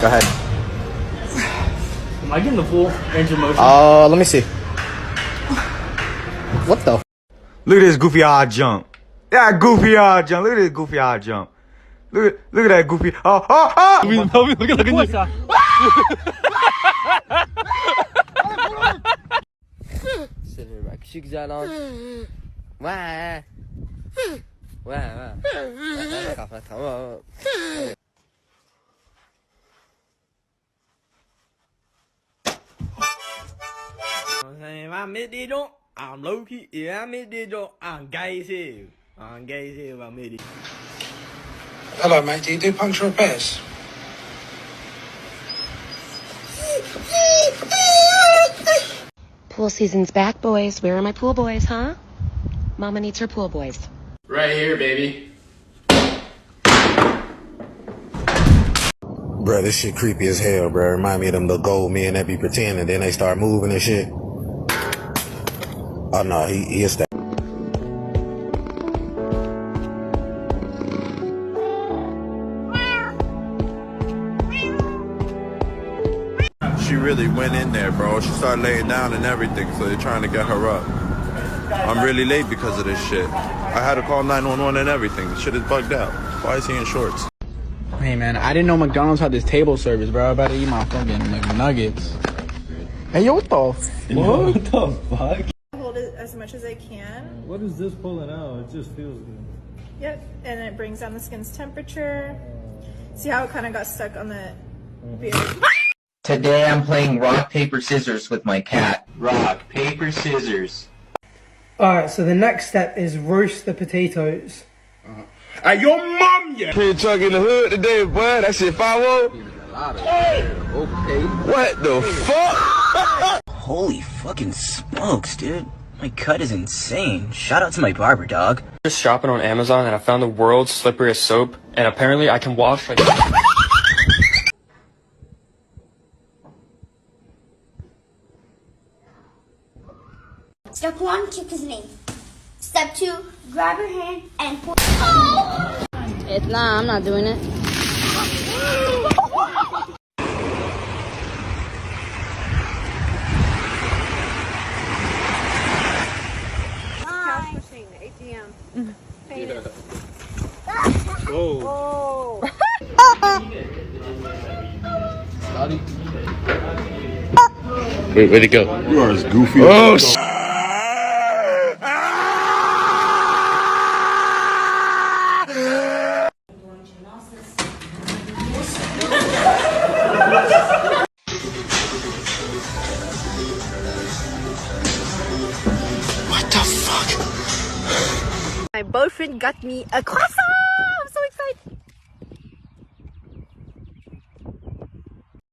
Go ahead. Am I getting the full range of motion? Let me see. What the? Look at this goofy odd jump. Yeah, goofy odd jump. Look at this goofy odd jump. Look at that goofy. Oh. küçük güzel an. Vay. Vay. Kafa tamam. I'm 𝓛𝓸𝓿𝓮. I'm low-key. Yeah, I'm 𝓛𝓸𝓿𝓮. I'm gay as hell. I'm gay as hell. I'm 𝓛𝓸𝓿𝓮. Hello, mate. Do you do puncture repairs? Pool season's back, boys. Where are my pool boys, huh? Mama needs her pool boys. Right here, baby. Bro, this shit creepy as hell, bro. Remind me of them little gold men that be pretending, then they start moving and shit. Oh no, he is that. She really went in there, bro. She started laying down and everything, so they're trying to get her up. I'm really late because of this shit. I had to call 911 and everything. The shit is bugged out. Why is he in shorts? Hey, man, I didn't know McDonald's had this table service, bro. I better eat my fucking McNuggets. Hey, yo, what the fuck? What the fuck? Hold it as much as I can. What is this pulling out? It just feels good. Yep, and it brings down the skin's temperature. See how it kind of got stuck on the beard? Today I'm playing rock, paper, scissors with my cat. Rock, paper, scissors. Alright, so the next step is roast the potatoes. Hey, your mom, yeah! Pretty truck in the hood today, boy. That shit 5-0. Okay. What the fuck? Holy fucking smokes, dude. My cut is insane. Shout out to my barber, dog. Just shopping on Amazon and I found the world's slipperiest soap, and apparently I can wash like. Step 1, kick his knee. Step 2, grab your hand and pull. It's not, I'm not doing it. Cash machine, ATM. Pay it. Oh. Where'd it go? You are as goofy as What the fuck? My boyfriend got me a croissant! I'm so excited!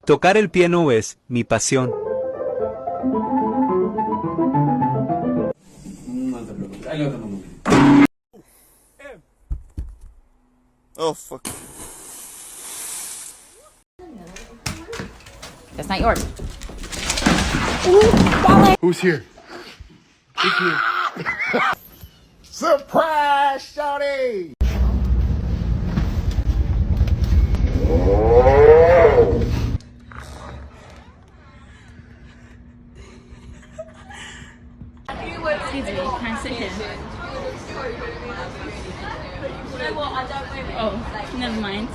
Tocar el piano es mi pasión. Oh, fuck. That's not yours. Who's here? Who's here? Surprise, shawty! Excuse me, can I sit here? Oh, never mind.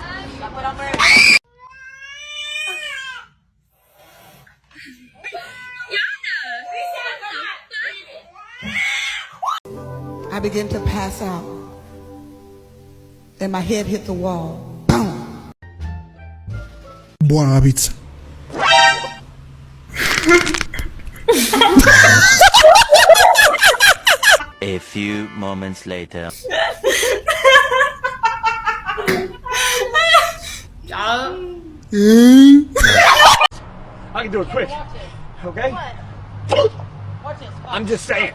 I began to pass out. And my head hit the wall. Boom! Buona la pizza. A few moments later. I can do it quick. Okay? I'm just saying.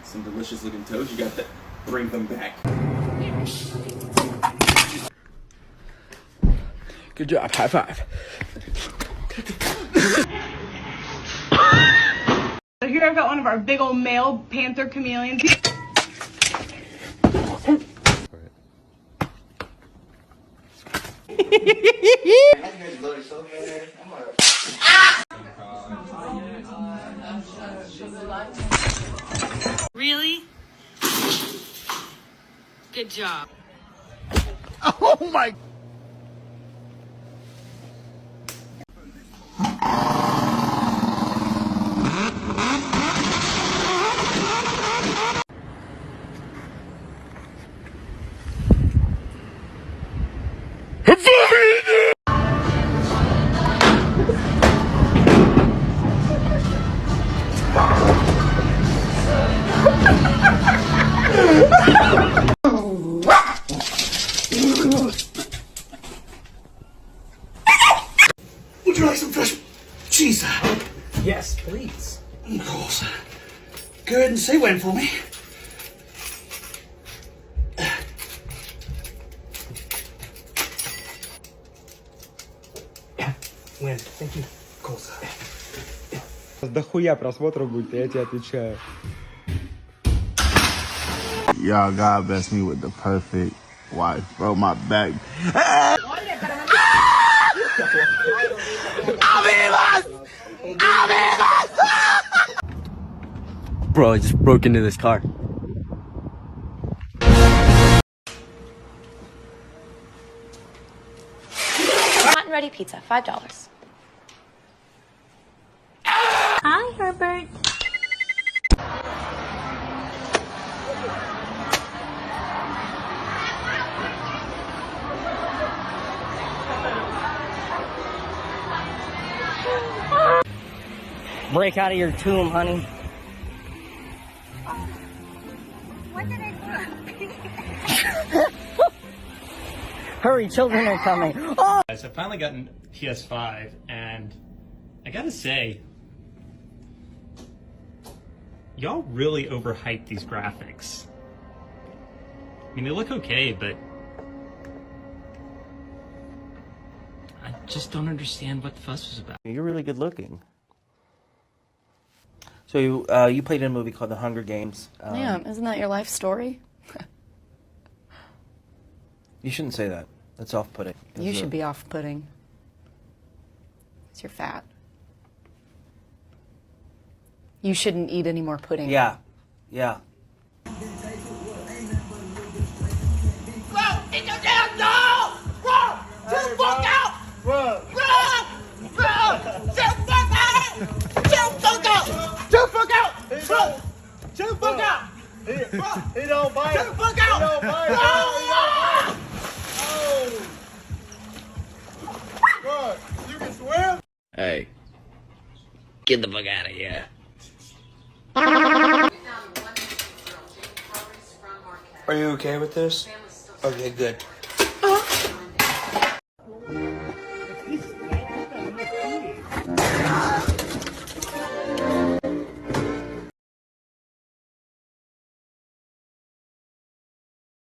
Some delicious looking toes. You got to bring them back. Good job. High five. So here I've got one of our big old male panther chameleons. Really? Good job. Oh my. Would you like some fresh cheese? Yes, please. Of course. Go ahead and say when for me. When? Thank you. Of course. Дохуя просмотров будет, я тебе отвечаю. Y'all, God bless me with the perfect wife, bro. My back. Bro, I just broke into this car. Hot and ready pizza, $5. Hi, Herbert. Break out of your tomb, honey. What did I Hurry, children are coming. Oh! Guys, I've finally gotten PS5, and I gotta say, y'all really overhyped these graphics. I mean, they look okay, but I just don't understand what the fuss was about. You're really good looking. So you played in a movie called The Hunger Games. Yeah, isn't that your life story? You shouldn't say that. That's off-putting. You should be off-putting. Because you're fat. You shouldn't eat any more pudding. Yeah. Yeah. Bro, get your damn dog! Bro, chill the fuck out! Bro, chill the fuck out! Chill the fuck out! Chill the fuck out! Bro, chill the fuck out! He don't bite. Chill the fuck out! He don't bite. Bro, you can swim? Hey, get the fuck out of here. Are you okay with this? Okay, good.